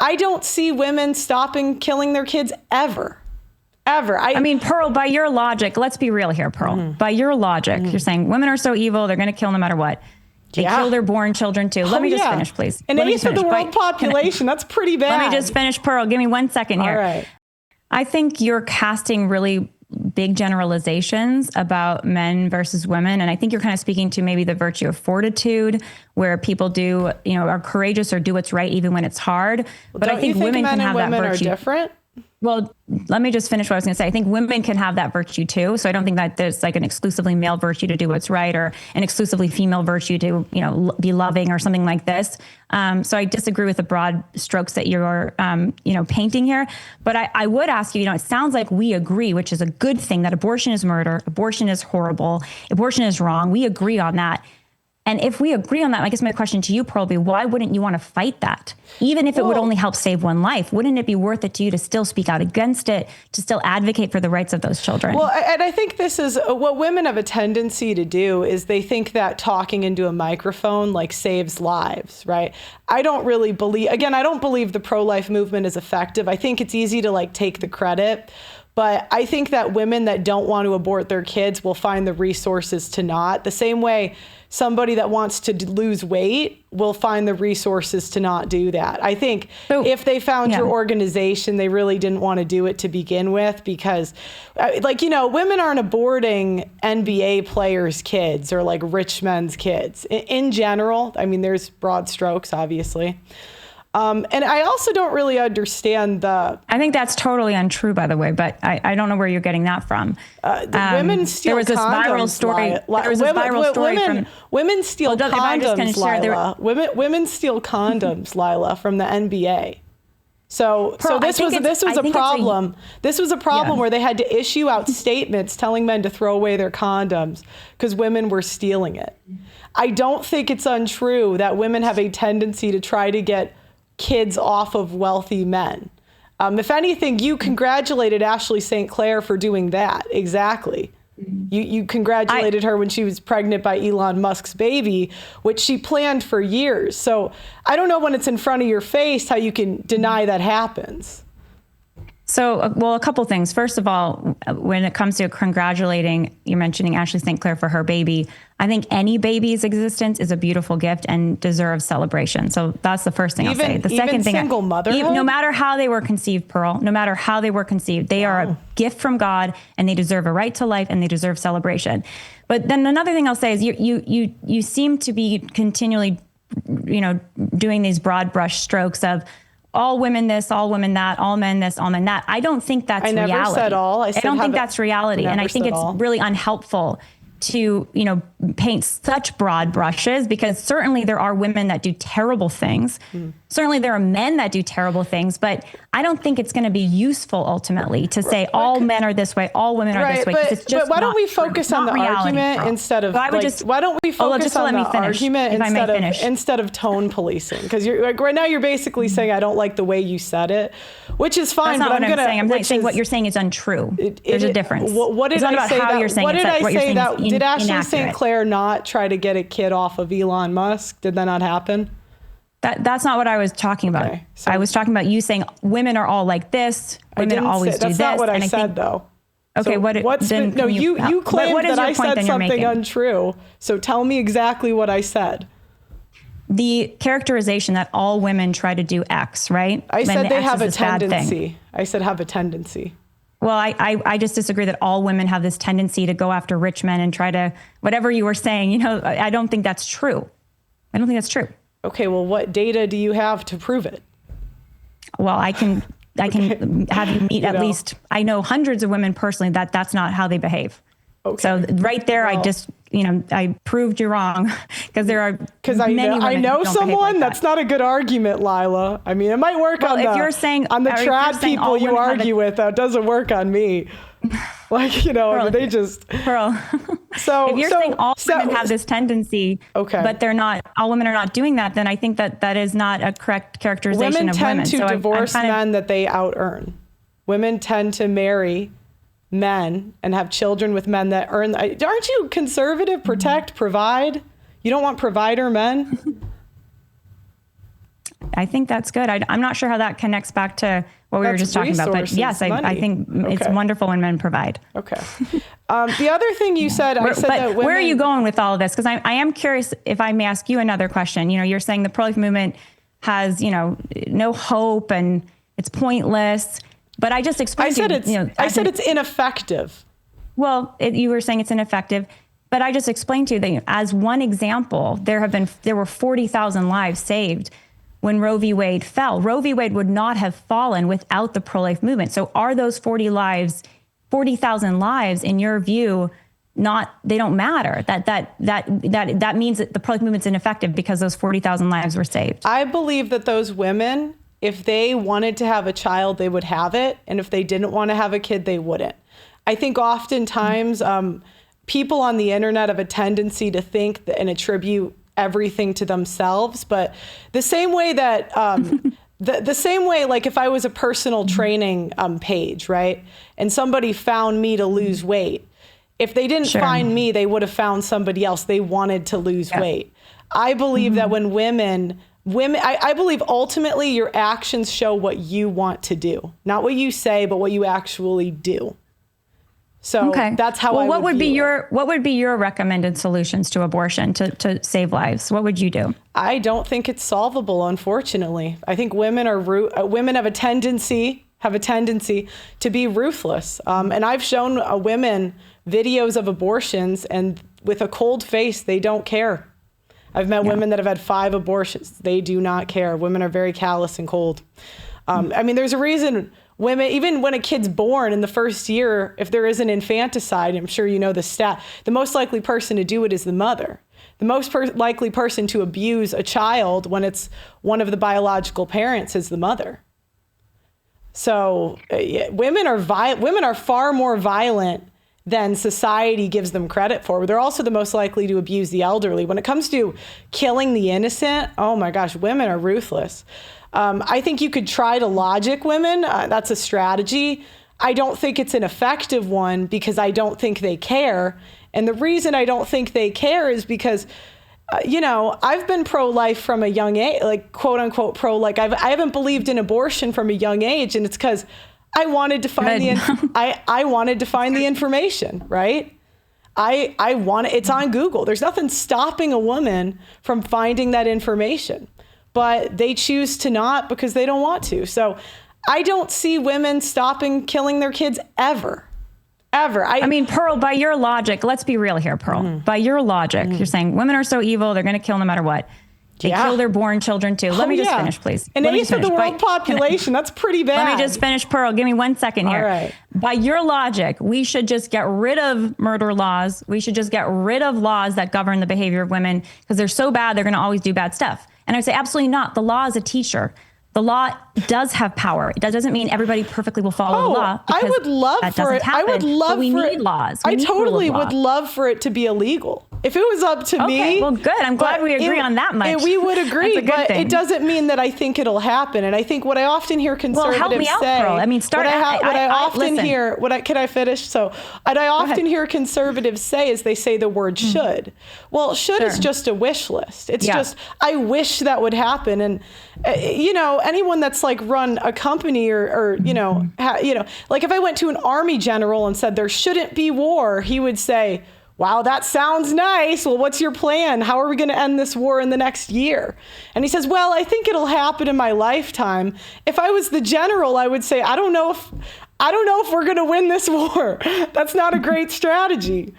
I don't see women stopping killing their kids ever. I mean, Pearl, by your logic, let's be real here, Pearl. By your logic, you're saying women are so evil, they're going to kill no matter what. They kill their born children too. Let me just finish, please. An eighth of the world population, that's pretty bad. Let me just finish, Pearl. Give me 1 second here. All right. I think you're casting really big generalizations about men versus women. And I think you're kind of speaking to maybe the virtue of fortitude, where people do, are courageous or do what's right even when it's hard. Well, but I think women can have that virtue. Men and women are different? Well, let me just finish what I was going to say. I think women can have that virtue too. So I don't think that there's like an exclusively male virtue to do what's right, or an exclusively female virtue to, be loving or something like this. So I disagree with the broad strokes that you're, painting here. But I would ask you, it sounds like we agree, which is a good thing, that abortion is murder, abortion is horrible, abortion is wrong. We agree on that. And if we agree on that, I guess my question to you, Pearl, be why wouldn't you want to fight that? Even if it would only help save one life, wouldn't it be worth it to you to still speak out against it, to still advocate for the rights of those children? Well, and I think this is what women have a tendency to do, is they think that talking into a microphone saves lives, right? I don't believe the pro-life movement is effective. I think it's easy to take the credit. But I think that women that don't want to abort their kids will find the resources to not. The same way somebody that wants to lose weight will find the resources to not do that. I think if they found your organization, they really didn't want to do it to begin with, because women aren't aborting NBA players' kids or rich men's kids. In general, I mean, there's broad strokes, obviously. And I also don't really understand I think that's totally untrue, by the way, but I don't know where you're getting that from. Women steal condoms. There was this viral story. Women steal condoms, Lila. Women steal condoms, Lila, from the NBA. So this was a problem. This was a problem where they had to issue out statements telling men to throw away their condoms because women were stealing it. I don't think it's untrue that women have a tendency to try to get kids off of wealthy men. If anything, you congratulated Ashley St. Clair for doing that. Exactly. You congratulated her when she was pregnant by Elon Musk's baby, which she planned for years. So I don't know, when it's in front of your face, how you can deny that happens. So, a couple things. First of all, when it comes to congratulating, you're mentioning Ashley St. Clair for her baby. I think any baby's existence is a beautiful gift and deserves celebration. So that's the first thing I'll say. The second thing, single motherhood? No matter how they were conceived, Pearl, no matter how they were conceived, they are a gift from God, and they deserve a right to life, and they deserve celebration. But then another thing I'll say is you seem to be continually, doing these broad brush strokes of all women this, all women that, all men this, all men that. I don't think that's reality. I never said all. I don't think that's reality. And I think it's really unhelpful to, paint such broad brushes, because certainly there are women that do terrible things. Certainly there are men that do terrible things, but I don't think it's going to be useful ultimately to say all men are this way, all women are this way. But why don't we focus on the argument instead of, why don't we focus on the argument instead of tone policing? Because right now you're basically saying I don't like the way you said it, which is fine. That's not what I'm saying. I'm not saying what you're saying is untrue. There's a difference. What did I say? What did I say that did Ashley St. Clair not try to get a kid off of Elon Musk? Did that not happen? That's not what I was talking about. Okay, so I was talking about you saying women are all like this. Women always do this. That's not what I said, though. Okay, so you claimed that I said something untrue. So tell me exactly what I said. The characterization that all women try to do X, right? I said they have a tendency. I said have a tendency. Well, I just disagree that all women have this tendency to go after rich men and try to, whatever you were saying, I don't think that's true. I don't think that's true. Okay, well, what data do you have to prove it? Well, I can have you meet at least, I know hundreds of women personally that's not how they behave. Okay. So right there, I just, I proved you wrong, because there are I know someone. That's not a good argument, Lila. I mean, it might work on the trad people you argue with. That doesn't work on me. Pearl, they just Pearl. So if you're saying all women have this tendency, but they're not, all women are not doing that, then I think that is not a correct characterization of women. Women tend to divorce men that they out earn. Women tend to marry men and have children with men that earn. Aren't you conservative? Protect, provide. You don't want provider men. I think that's good. I'm not sure how that connects back to what we were just talking about, but yes, I think it's wonderful when men provide. Okay. The other thing you said, that women... Where are you going with all of this? Because I am curious if I may ask you another question. You're saying the pro-life movement has, no hope and it's pointless, but I just explained I said it's ineffective. Well, you were saying it's ineffective, but I just explained to you that as one example, there were 40,000 lives saved when Roe v. Wade fell. Roe v. Wade would not have fallen without the pro-life movement. So are those 40,000 lives, in your view, they don't matter? That means that the pro-life movement's ineffective because those 40,000 lives were saved. I believe that those women, if they wanted to have a child, they would have it. And if they didn't want to have a kid, they wouldn't. I think oftentimes people on the internet have a tendency to think and attribute everything to themselves, but the same way that the same way, like if I was a personal training page, right, and somebody found me to lose weight, if they didn't find me, they would have found somebody else. They wanted to lose weight. I believe that when women, I believe ultimately your actions show what you want to do, not what you say, but what you actually do. So that's how what would be your recommended solutions to abortion to save lives? What would you do? I don't think it's solvable, unfortunately. I think women have a tendency to be ruthless. And I've shown women videos of abortions, and with a cold face, they don't care. I've met women that have had 5 abortions. They do not care. Women are very callous and cold. I mean, there's a reason women, even when a kid's born in the first year, if there is an infanticide, I'm sure you know the stat, the most likely person to do it is the mother. The most likely person to abuse a child when it's one of the biological parents is the mother. So women are far more violent than society gives them credit for. They're also the most likely to abuse the elderly. When it comes to killing the innocent, oh my gosh, women are ruthless. I think you could try to logic women. That's a strategy. I don't think it's an effective one because I don't think they care. And the reason I don't think they care is because, I've been pro-life from a young age, like quote unquote pro-life. I haven't believed in abortion from a young age. And it's because I wanted to find I wanted to find the information, right? It's on Google. There's nothing stopping a woman from finding that information. But they choose to not because they don't want to. So I don't see women stopping killing their kids ever. I mean, Pearl, by your logic, let's be real here, Pearl. Mm-hmm. By your logic, you're saying women are so evil, they're going to kill no matter what. They kill their born children too. Let me just finish, please. An eighth of the world population, that's pretty bad. Let me just finish, Pearl. Give me 1 second here. All right. By your logic, we should just get rid of murder laws. We should just get rid of laws that govern the behavior of women because they're so bad, they're going to always do bad stuff. And I would say absolutely not. The law is a teacher. The law does have power. That doesn't mean everybody perfectly will follow the law. I would love for it. I would love we for need it. Laws. I totally would love for it to be illegal. If it was up to me. Okay, well, good. I'm glad we agree on that much. We would agree, but it doesn't mean that I think it'll happen. And I think what I often hear conservatives help me out, say. Pearl. I mean, start. Can I finish? So what I often hear conservatives say is they say the word should. Well, should is just a wish list. It's just I wish that would happen. And anyone that's like run a company or like if I went to an army general and said there shouldn't be war, he would say, wow, that sounds nice. Well, what's your plan? How are we going to end this war in the next year? And he says, well, I think it'll happen in my lifetime. If I was the general, I would say, I don't know if we're going to win this war. That's not a great strategy.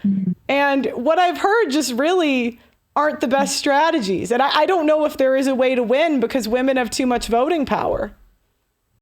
And what I've heard just really aren't the best strategies. And I don't know if there is a way to win because women have too much voting power.